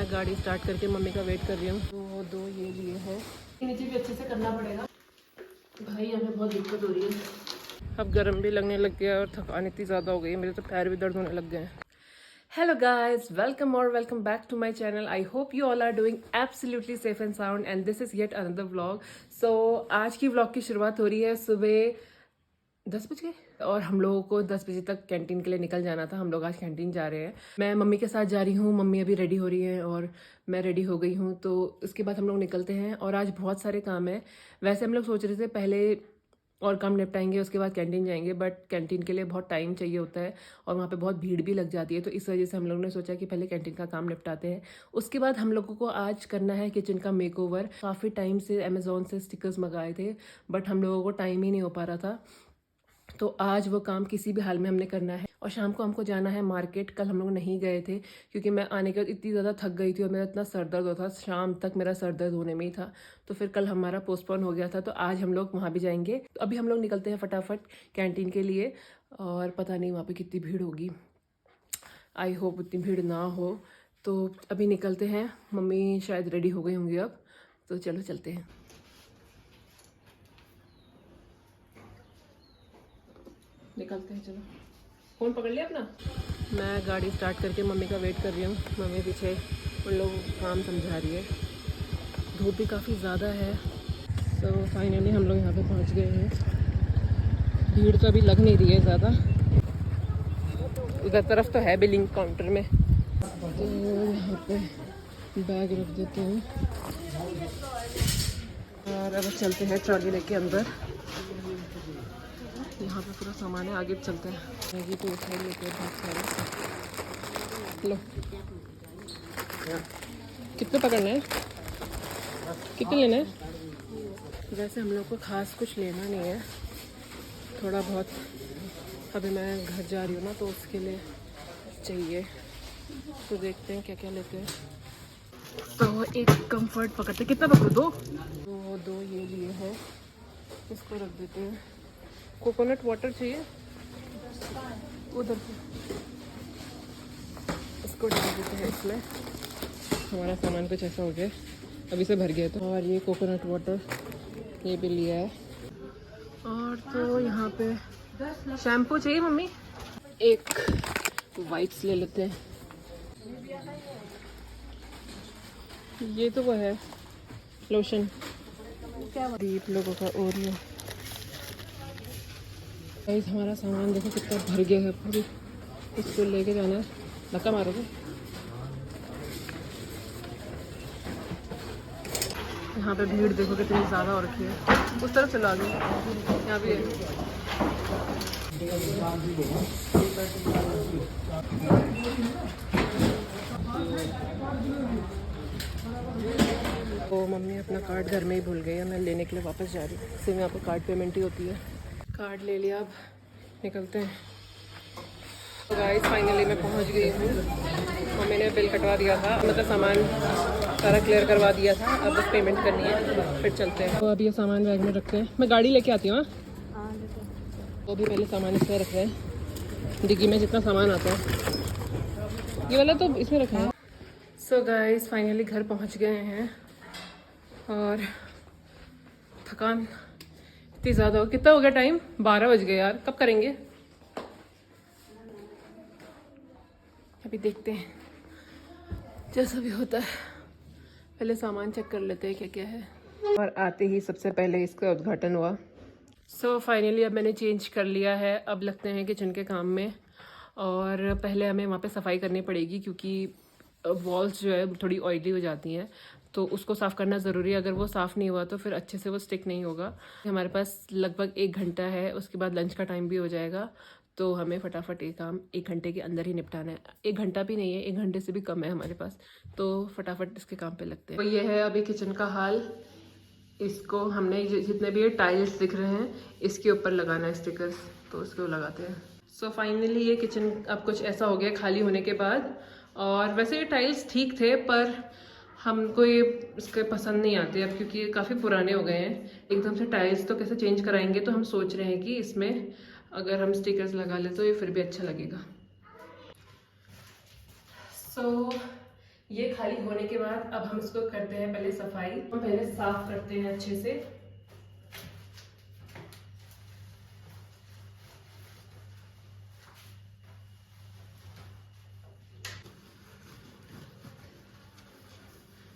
मैं गाड़ी स्टार्ट करके मम्मी का वेट कर रही हूँ। तो दो ये लिए हैं, नीचे भी अच्छे से करना पड़ेगा भाई, हमें बहुत दिक्कत हो रही है। अब गर्म भी लगने लग गया और थकान इतनी ज़्यादा हो गई है, मेरे तो पैर भी दर्द होने लग गए हैं। Hello guys, welcome back to my channel. I hope you all are doing absolutely safe and sound and this is yet another vlog. So आज की vlog की शुरुआत हो रही है सुबह 10 बजे और हम लोगों को 10 बजे तक कैंटीन के लिए निकल जाना था। हम लोग आज कैंटीन जा रहे हैं। मैं मम्मी के साथ जा रही हूँ, मम्मी अभी रेडी हो रही है और मैं रेडी हो गई हूँ। तो इसके बाद हम लोग निकलते हैं और आज बहुत सारे काम है। वैसे हम लोग सोच रहे थे पहले और काम निपटाएंगे उसके बाद कैंटीन जाएंगे, बट कैंटीन के लिए बहुत टाइम चाहिए होता है और वहाँ पे बहुत भीड़ भी लग जाती है। तो इस वजह से हम लोगों ने सोचा कि पहले कैंटीन का काम निपटाते हैं। उसके बाद हम लोगों को आज करना है किचन का मेकओवर। काफ़ी टाइम से अमेज़ॉन से स्टिकर्स मंगाए थे बट हम लोगों को टाइम ही नहीं हो पा रहा था, तो आज वो काम किसी भी हाल में हमने करना है। और शाम को हमको जाना है मार्केट। कल हम लोग नहीं गए थे क्योंकि मैं आने के बाद इतनी ज़्यादा थक गई थी और मेरा इतना सर दर्द होता था, शाम तक मेरा सर दर्द होने में ही था। तो फिर कल हमारा पोस्टपोन हो गया था, तो आज हम लोग वहाँ भी जाएंगे। तो अभी हम लोग निकलते हैं फटाफट कैंटीन के लिए और पता नहीं वहाँ पर कितनी भीड़ होगी। आई होप उतनी भीड़ ना हो। तो अभी निकलते हैं, मम्मी शायद रेडी हो गई होंगी अब, तो चलो चलते हैं। निकलते हैं, चलो। फ़ोन पकड़ लिया अपना। मैं गाड़ी स्टार्ट करके मम्मी का वेट कर रही हूँ। मम्मी पीछे उन लोग काम समझा रही है। धूप भी काफ़ी ज़्यादा है। तो फाइनली हम लोग यहाँ पे पहुँच गए हैं। भीड़ तो अभी लग नहीं रही है ज़्यादा। उधर तरफ तो है बिलिंग काउंटर में, तो यहाँ पे बैग रख देते हैं और अब चलते हैं ट्रॉली लेके अंदर। यहाँ पे पूरा सामान है, आगे चलते हैं। मैगी तो उठा लेते हैं बहुत सारे। लो, कितने पकड़ना है, कितने लेना है? वैसे हम लोग को खास कुछ लेना नहीं है, थोड़ा बहुत अभी मैं घर जा रही हूँ ना, तो उसके लिए चाहिए। तो देखते हैं क्या क्या लेते हैं। तो एक कंफर्ट पकड़ते, कितना पकड़ो? दो ये लिए हैं, इसको रख देते हैं। कोकोनट वाटर चाहिए उधर से, इसको डाल देते हैं इसमें। हमारा सामान कुछ ऐसा हो गया, अभी से भर गया तो। और ये कोकोनट वाटर ये भी लिया है। और तो यहाँ पे शैम्पू चाहिए मम्मी, एक वाइप्स ले लेते हैं। ये तो वो है लोशन, दीप लोगों का ओरियो। गाइस हमारा सामान देखो कितना भर गया है पूरी, इसको लेके जाना है। धक्का मारोगे? यहाँ पे भीड़ देखो कितनी ज़्यादा हो रखी है। उस तरफ चलो आगे, यहाँ भी है। तो मम्मी अपना कार्ड घर में ही भूल गई है, मैं लेने के लिए वापस जा रही हूँ। सिर्फ यहाँ पर कार्ड पेमेंट ही होती है। कार्ड ले लिया, अब निकलते हैं। तो गाइस फाइनली मैं पहुँच गई हूँ और मैंने बिल कटवा दिया था, मतलब सामान सारा क्लियर करवा दिया था। अब बस पेमेंट करनी है, फिर चलते हैं। तो अभी ये सामान बैग में रखते हैं, मैं गाड़ी लेके आती हूँ। तो अभी पहले सामान इसमें रख रहे हैं, डिग्गी में जितना सामान आता है ये वाला तो इसमें रखा है। सो गाइस फाइनली घर पहुँच गए हैं और थकान इतनी ज़्यादा हो। कितना हो गया टाइम? 12 बज गए यार, कब करेंगे? अभी देखते हैं जैसा भी होता है। पहले सामान चेक कर लेते हैं क्या क्या है। और आते ही सबसे पहले इसका उद्घाटन हुआ। सो फाइनली अब मैंने चेंज कर लिया है। अब लगते हैं किचन के काम में और पहले हमें वहाँ पे सफाई करनी पड़ेगी क्योंकि वॉल्स जो है थोड़ी ऑयली हो जाती हैं, तो उसको साफ़ करना ज़रूरी है। अगर वो साफ़ नहीं हुआ तो फिर अच्छे से वो स्टिक नहीं होगा। हमारे पास लगभग 1 घंटा है, उसके बाद लंच का टाइम भी हो जाएगा, तो हमें फटाफट ये काम 1 घंटे के अंदर ही निपटाना है। 1 घंटा भी नहीं है, 1 घंटे से भी कम है हमारे पास, तो फटाफट इसके काम पे लगते हैं। तो ये है अभी किचन का हाल। इसको हमने जितने भी ये टाइल्स दिख रहे हैं इसके ऊपर लगाना है स्टिकर्स, तो उसको लगाते हैं। सो फाइनली ये किचन अब कुछ ऐसा हो गया खाली होने के बाद। और वैसे ये टाइल्स ठीक थे पर हमको ये इसके पसंद नहीं आते अब, क्योंकि ये काफ़ी पुराने हो गए हैं। एकदम से टाइल्स तो कैसे चेंज कराएंगे, तो हम सोच रहे हैं कि इसमें अगर हम स्टिकर्स लगा ले तो ये फिर भी अच्छा लगेगा। सो ये खाली होने के बाद अब हम इसको करते हैं पहले सफाई। हम पहले साफ करते हैं अच्छे से।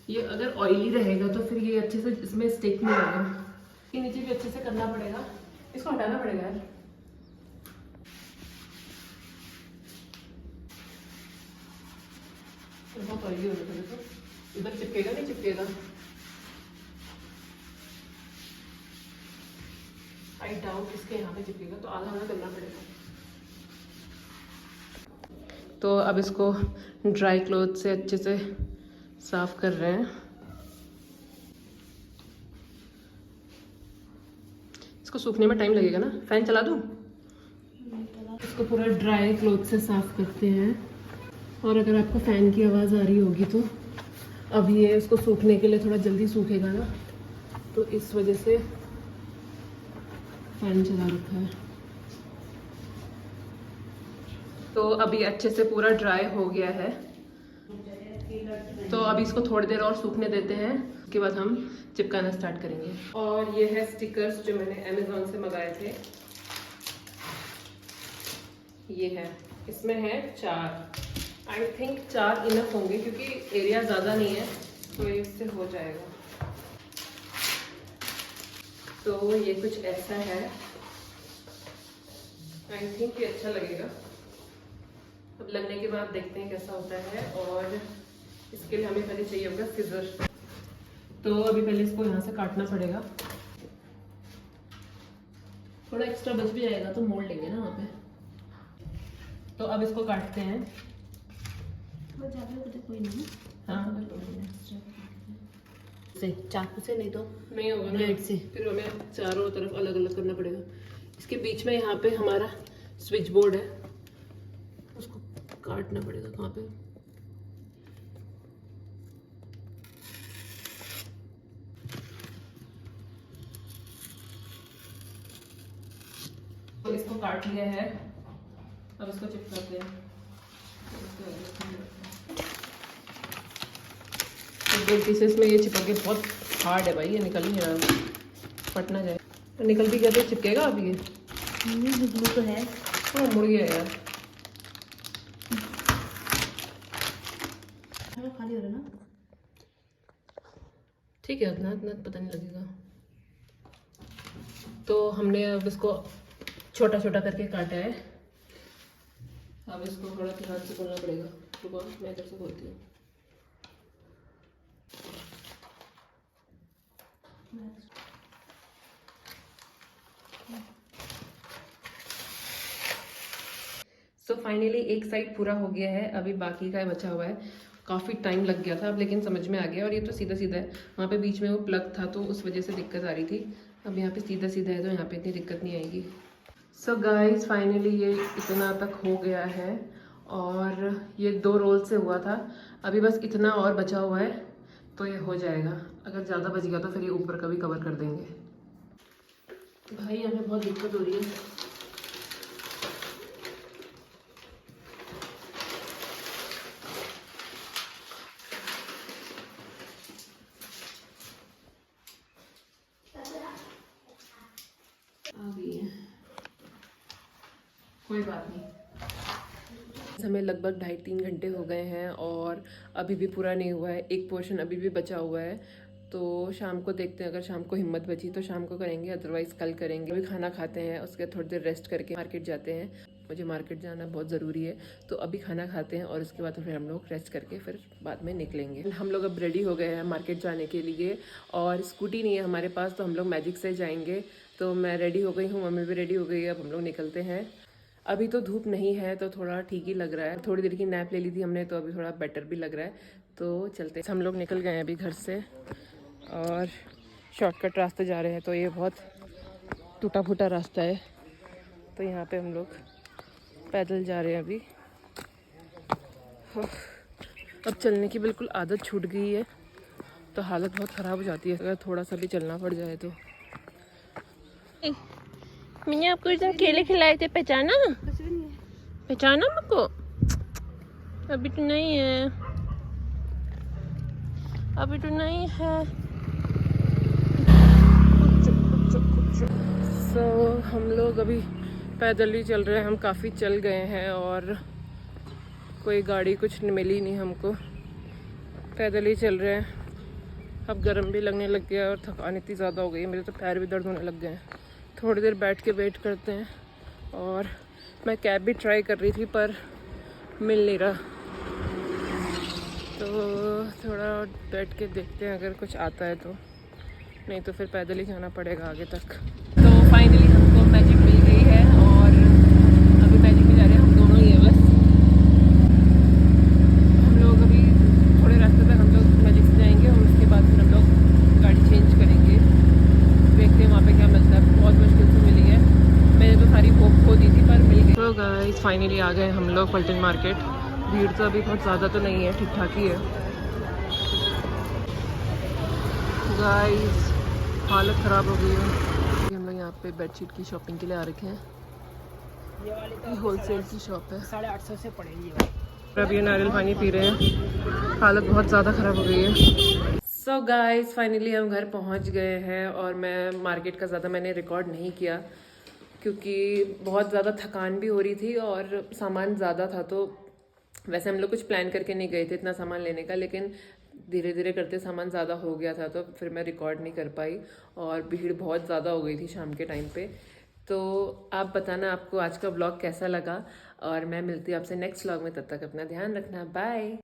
ये अगर ऑयली रहेगा तो फिर ये अच्छे से इसमें स्टिक नहीं होगा। ये नीचे भी अच्छे से करना पड़ेगा, इसको हटाना पड़ेगा यार। बहुत ऑयली हो रहा है तो इधर चिपकेगा नहीं चिपकेगा। आई डाउट इसके यहाँ पे चिपकेगा, तो आधा आधा करना पड़ेगा। तो अब इसको ड्राई क्लॉथ से अच्छे से साफ कर रहे हैं। इसको सूखने में टाइम लगेगा ना, फैन चला दूं? इसको पूरा ड्राई क्लॉथ से साफ करते हैं। और अगर आपको फैन की आवाज़ आ रही होगी तो अब ये इसको सूखने के लिए थोड़ा जल्दी सूखेगा ना, तो इस वजह से फैन चला रखा है। तो अभी अच्छे से पूरा ड्राई हो गया है, तो अभी इसको थोड़ी देर और सूखने देते हैं। उसके बाद हम चिपकाना स्टार्ट करेंगे। और ये है स्टिकर्स जो मैंने अमेज़ॉन से मंगाए थे। ये है, इसमें है 4। आई थिंक 4 इनफ होंगे क्योंकि एरिया ज़्यादा नहीं है, तो इससे हो जाएगा। तो ये कुछ ऐसा है, आई थिंक ये अच्छा लगेगा। अब लगने के बाद देखते हैं कैसा होता है। और इसके लिए हमें पहले चाहिए होगा सिजर। तो अभी पहले इसको यहाँ से काटना पड़ेगा। थोड़ा एक्स्ट्रा बच भी जाएगा तो मोड़ लेंगे ना वहाँ पे। तो अब इसको काटते हैं। कोई नहीं, हाँ से चाकू से नहीं तो नहीं होगा ना, ब्लेड से। फिर हमें चारों तरफ अलग अलग करना पड़ेगा। इसके बीच में यहाँ पे हमारा स्विच बोर्ड है, उसको काटना पड़ेगा। कहाँ पे? तो इसको काट लिया है, अब इसको चिपकाते हैं। दो पीसेस में ये चिपक के बहुत हार्ड है भाई, ये निकल नहीं रहा, फट ना जाए। तो निकल भी गया तो चिपकेगा अब ये? ब्लू तो है, हाँ मुड़ गया यार। खाली हो रहा ना, ठीक है, इतना इतना पता नहीं लगेगा। तो हमने अब इसको छोटा छोटा करके काटा है। अब इसको थोड़ा ध्यान से खोलना पड़ेगा। रुको मैं इधर से खोलती हूँ। सो फाइनली एक साइड पूरा हो गया है, अभी बाकी का बचा हुआ है। काफ़ी टाइम लग गया था अब, लेकिन समझ में आ गया। और ये तो सीधा सीधा है, वहाँ पे बीच में वो प्लग था तो उस वजह से दिक्कत आ रही थी। अब यहाँ पे सीधा सीधा है तो यहाँ पे इतनी दिक्कत नहीं आएगी। सो गाइस फाइनली ये इतना तक हो गया है और ये 2 रोल से हुआ था। अभी बस इतना और बचा हुआ है तो ये हो जाएगा। अगर ज़्यादा बच गया तो फिर ये ऊपर का भी कवर कर देंगे। भाई हमें बहुत दिक्कत हो रही है। कोई बात नहीं। हमें लगभग 2.5-3 घंटे हो गए हैं और अभी भी पूरा नहीं हुआ है। एक पोर्शन अभी भी बचा हुआ है, तो शाम को देखते हैं। अगर शाम को हिम्मत बची तो शाम को करेंगे, अदरवाइज़ कल करेंगे। अभी खाना खाते हैं, उसके थोड़ी देर रेस्ट करके मार्केट जाते हैं। मुझे मार्केट जाना बहुत ज़रूरी है, तो अभी खाना खाते हैं और उसके बाद फिर हम लोग रेस्ट करके फिर बाद में निकलेंगे। हम लोग अब रेडी हो गए हैं मार्केट जाने के लिए और स्कूटी नहीं है हमारे पास, तो हम लोग मैजिक से जाएंगे। तो मैं रेडी हो गई हूँ, मम्मी भी रेडी हो गई है। अब हम लोग निकलते हैं। अभी तो धूप नहीं है तो थोड़ा ठीक ही लग रहा है। थोड़ी देर की नैप ले ली थी हमने, तो अभी थोड़ा बेटर भी लग रहा है। तो चलते हम लोग निकल गए हैं अभी घर से और शॉर्टकट रास्ते जा रहे हैं। तो ये बहुत टूटा फूटा रास्ता है, तो यहाँ पे हम लोग पैदल जा रहे हैं अभी। अब चलने की बिल्कुल आदत छूट गई है, तो हालत बहुत ख़राब हो जाती है अगर थोड़ा सा भी चलना पड़ जाए तो। मैंने आपको इस दिन केले खिलाए थे, पहचाना? कुछ भी नहीं है। पहचाना मुझको? अभी तो नहीं है। अभी तो नहीं है। सो हम लोग अभी पैदल ही चल रहे हैं। हम काफ़ी चल गए हैं और कोई गाड़ी कुछ मिली नहीं हमको, पैदल ही चल रहे हैं। अब गर्म भी लगने लग गया और थकान इतनी ज़्यादा हो गई, मेरे तो पैर भी दर्द होने लग गए हैं। थोड़ी देर बैठ के वेट करते हैं। और मैं कैब भी ट्राई कर रही थी पर मिल नहीं रहा, तो थोड़ा बैठ के देखते हैं अगर कुछ आता है तो, नहीं तो फिर पैदल ही जाना पड़ेगा आगे तक। तो फाइनली हमको मैजिक मिल गई है और अभी मैजिक में जा रहे हैं हम दोनों ही है बस। हम लोग अभी थोड़े रास्ते तक हम लोग मैजिक से जाएंगे और उसके बाद फिर हम लोग गाड़ी चेंज करेंगे। देखते हैं वहाँ पे क्या मिलता है। बहुत मुश्किल से मिली है, मैंने तो सारी होप खो दी थी पर मिल गई। तो गाइस फाइनली आ गए हम लोग पल्टन मार्केट। भीड़ तो अभी बहुत ज़्यादा तो नहीं है, ठीक ठाक ही है। गाइस हालत ख़राब हो गई है। हम लोग यहाँ पे बेडशीट की शॉपिंग के लिए आ रखे हैं। ये होलसेल की शॉप है, 850 से पड़ेगी। अभी नारियल पानी पी रहे हैं, हालत बहुत ज़्यादा ख़राब हो गई है। सो गाइस फाइनली हम घर पहुँच गए हैं और मैं मार्केट का ज़्यादा मैंने रिकॉर्ड नहीं किया क्योंकि बहुत ज़्यादा थकान भी हो रही थी और सामान ज़्यादा था। तो वैसे हम लोग कुछ प्लान करके नहीं गए थे इतना सामान लेने का, लेकिन धीरे धीरे करते सामान ज़्यादा हो गया था तो फिर मैं रिकॉर्ड नहीं कर पाई और भीड़ बहुत ज़्यादा हो गई थी शाम के टाइम पे। तो आप बताना आपको आज का व्लॉग कैसा लगा और मैं मिलती हूँ आपसे नेक्स्ट व्लॉग में। तब तक अपना ध्यान रखना, बाय।